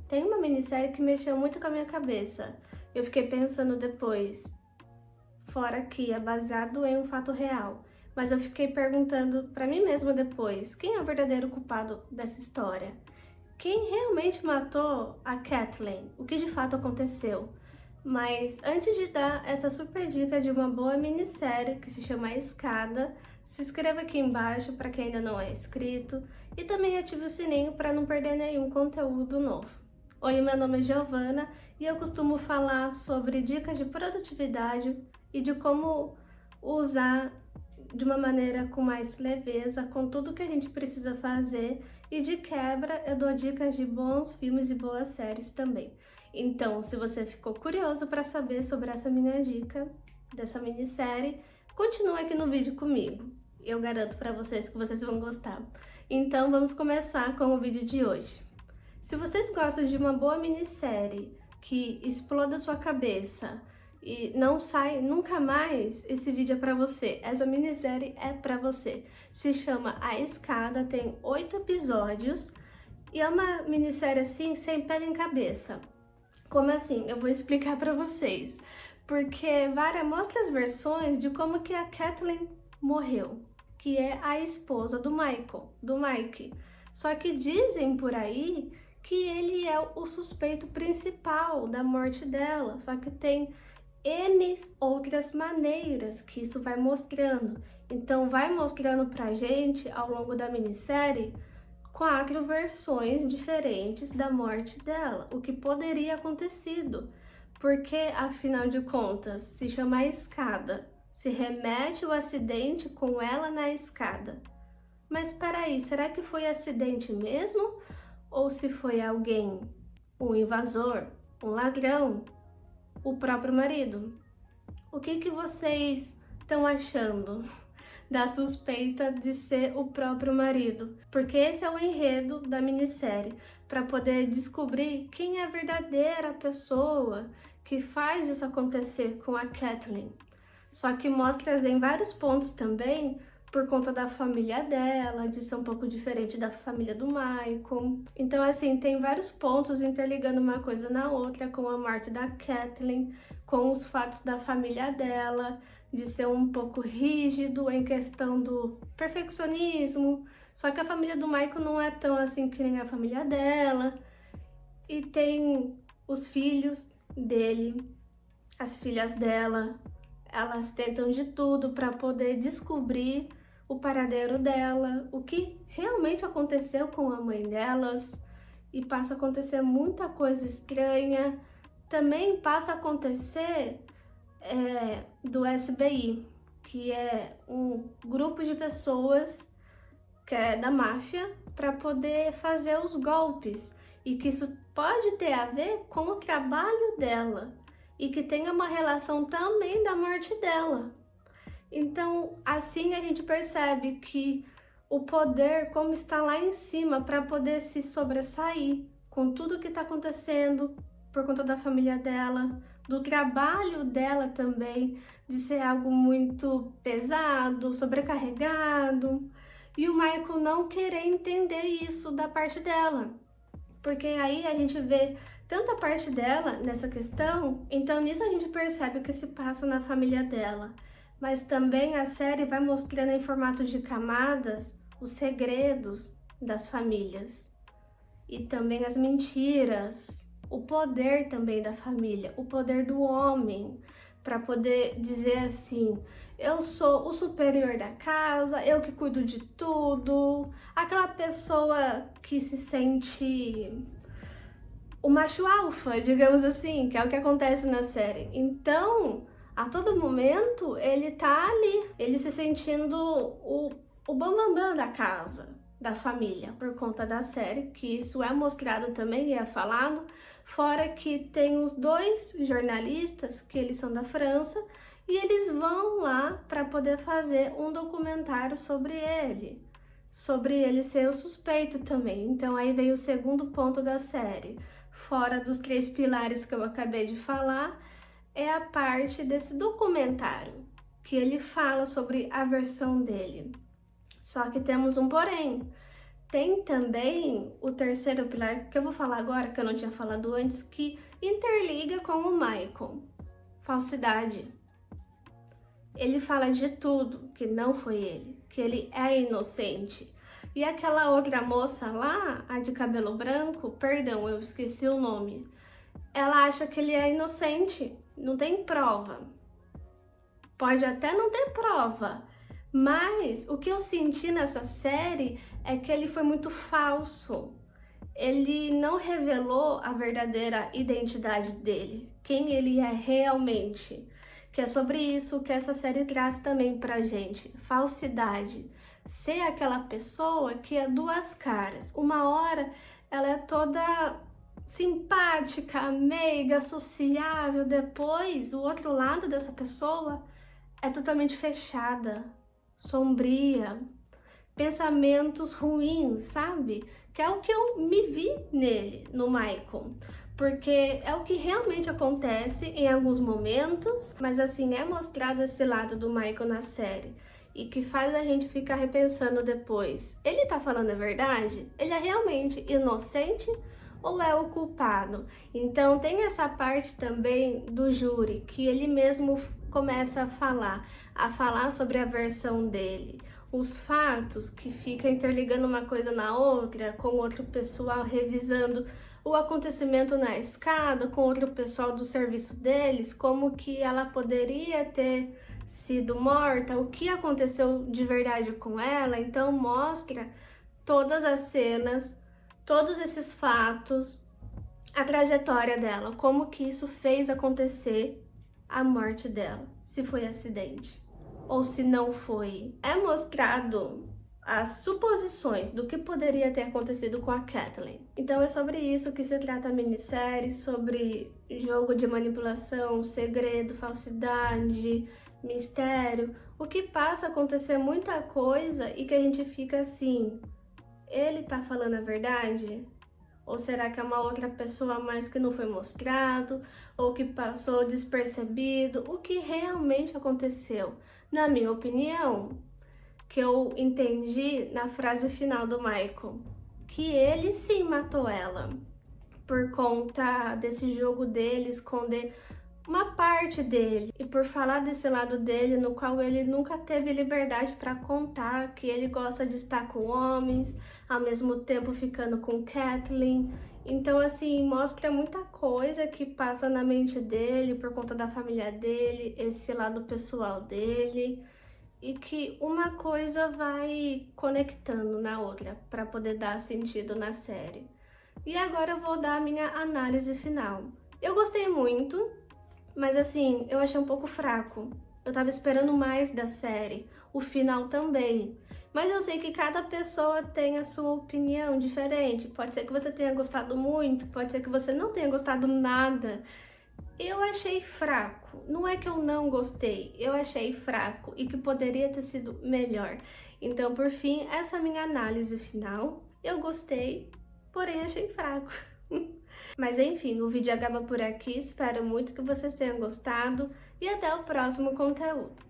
Tem uma minissérie que mexeu muito com a minha cabeça. Eu fiquei pensando depois, fora que é baseado em um fato real, mas eu fiquei perguntando pra mim mesma depois, quem é o verdadeiro culpado dessa história? Quem realmente matou a Kathleen? O que de fato aconteceu? Mas antes de dar essa super dica de uma boa minissérie que se chama A Escada, se inscreva aqui embaixo para quem ainda não é inscrito e também ative o sininho para não perder nenhum conteúdo novo. Oi, meu nome é Giovana e eu costumo falar sobre dicas de produtividade e de como usar de uma maneira com mais leveza, com tudo que a gente precisa fazer, e de quebra eu dou dicas de bons filmes e boas séries também. Então, se você ficou curioso para saber sobre essa minha dica dessa minissérie, continue aqui no vídeo comigo. Eu garanto para vocês que vocês vão gostar. Então, vamos começar com o vídeo de hoje. Se vocês gostam de uma boa minissérie que exploda sua cabeça e não sai nunca mais, esse vídeo é para você. Essa minissérie é para você. Se chama A Escada, tem 8 episódios e é uma minissérie assim, sem pé nem cabeça. Como assim? Eu vou explicar para vocês. Porque mostra as versões de como que a Kathleen morreu, que é a esposa do Michael, do Mike. Só que dizem por aí que ele é o suspeito principal da morte dela, só que tem N outras maneiras que isso vai mostrando. Então vai mostrando pra gente, ao longo da minissérie, 4 versões diferentes da morte dela, o que poderia acontecido, porque afinal de contas se chama a escada, se remete o acidente com ela na escada. Mas peraí, será que foi acidente mesmo? Ou se foi alguém, um invasor, um ladrão, o próprio marido? O que vocês estão achando da suspeita de ser o próprio marido? Porque esse é o enredo da minissérie, para poder descobrir quem é a verdadeira pessoa que faz isso acontecer com a Kathleen. Só que mostra em vários pontos também, por conta da família dela, de ser um pouco diferente da família do Michael. Então, assim, tem vários pontos interligando uma coisa na outra, com a morte da Kathleen, com os fatos da família dela, de ser um pouco rígido em questão do perfeccionismo. Só que a família do Michael não é tão assim que nem a família dela. E tem os filhos dele, as filhas dela, elas tentam de tudo para poder descobrir o paradeiro dela, o que realmente aconteceu com a mãe delas, e passa a acontecer muita coisa estranha. Também passa a acontecer do SBI, que é um grupo de pessoas que é da máfia para poder fazer os golpes, e que isso pode ter a ver com o trabalho dela e que tenha uma relação também da morte dela. Então, assim a gente percebe que o poder, como está lá em cima, para poder se sobressair com tudo que está acontecendo por conta da família dela, do trabalho dela também, de ser algo muito pesado, sobrecarregado, e o Michael não querer entender isso da parte dela. Porque aí a gente vê tanta parte dela nessa questão, então nisso a gente percebe o que se passa na família dela. Mas também a série vai mostrando em formato de camadas os segredos das famílias. E também as mentiras, o poder também da família, o poder do homem, para poder dizer assim, eu sou o superior da casa, eu que cuido de tudo. Aquela pessoa que se sente o macho alfa, digamos assim, que é o que acontece na série. Então, a todo momento, ele tá ali, ele se sentindo o bambambam da casa, da família, por conta da série, que isso é mostrado também e é falado, fora que tem os 2 jornalistas, que eles são da França, e eles vão lá para poder fazer um documentário sobre ele ser o suspeito também. Então aí vem o segundo ponto da série. Fora dos 3 pilares que eu acabei de falar, é a parte desse documentário, que ele fala sobre a versão dele. Só que temos um porém. Tem também o terceiro pilar, que eu vou falar agora, que eu não tinha falado antes, que interliga com o Michael. Falsidade. Ele fala de tudo, que não foi ele, que ele é inocente. E aquela outra moça lá, a de cabelo branco, perdão, eu esqueci o nome, ela acha que ele é inocente, não tem prova. Pode até não ter prova, mas o que eu senti nessa série é que ele foi muito falso. Ele não revelou a verdadeira identidade dele, quem ele é realmente. Que é sobre isso que essa série traz também pra gente. Falsidade. Ser aquela pessoa que é duas caras. Uma hora ela é toda simpática, meiga, sociável. Depois, o outro lado dessa pessoa é totalmente fechada, sombria, pensamentos ruins, sabe? Que é o que eu me vi nele, no Michael. Porque é o que realmente acontece em alguns momentos, mas assim, é mostrado esse lado do Michael na série. E que faz a gente ficar repensando depois. Ele tá falando a verdade? Ele é realmente inocente ou é o culpado? Então tem essa parte também do júri, que ele mesmo começa a falar sobre a versão dele, os fatos que fica interligando uma coisa na outra, com outro pessoal revisando o acontecimento na escada, com outro pessoal do serviço deles, como que ela poderia ter sido morta, o que aconteceu de verdade com ela. Então mostra todas as cenas, todos esses fatos, a trajetória dela, como que isso fez acontecer a morte dela, se foi acidente ou se não foi. É mostrado as suposições do que poderia ter acontecido com a Kathleen. Então é sobre isso que se trata a minissérie, sobre jogo de manipulação, segredo, falsidade, mistério, o que passa a acontecer muita coisa e que a gente fica assim, ele tá falando a verdade? Ou será que é uma outra pessoa a mais que não foi mostrado? Ou que passou despercebido? O que realmente aconteceu? Na minha opinião, que eu entendi na frase final do Michael, que ele sim matou ela. Por conta desse jogo dele, esconder uma parte dele. E por falar desse lado dele, no qual ele nunca teve liberdade para contar que ele gosta de estar com homens, ao mesmo tempo ficando com Kathleen. Então, assim, mostra muita coisa que passa na mente dele por conta da família dele, esse lado pessoal dele. E que uma coisa vai conectando na outra para poder dar sentido na série. E agora eu vou dar a minha análise final. Eu gostei muito, mas assim, eu achei um pouco fraco. Eu tava esperando mais da série, o final também. Mas eu sei que cada pessoa tem a sua opinião diferente. Pode ser que você tenha gostado muito, pode ser que você não tenha gostado nada. Eu achei fraco. Não é que eu não gostei, eu achei fraco e que poderia ter sido melhor. Então, por fim, essa é a minha análise final. Eu gostei, porém achei fraco. Mas enfim, o vídeo acaba por aqui. Espero muito que vocês tenham gostado e até o próximo conteúdo.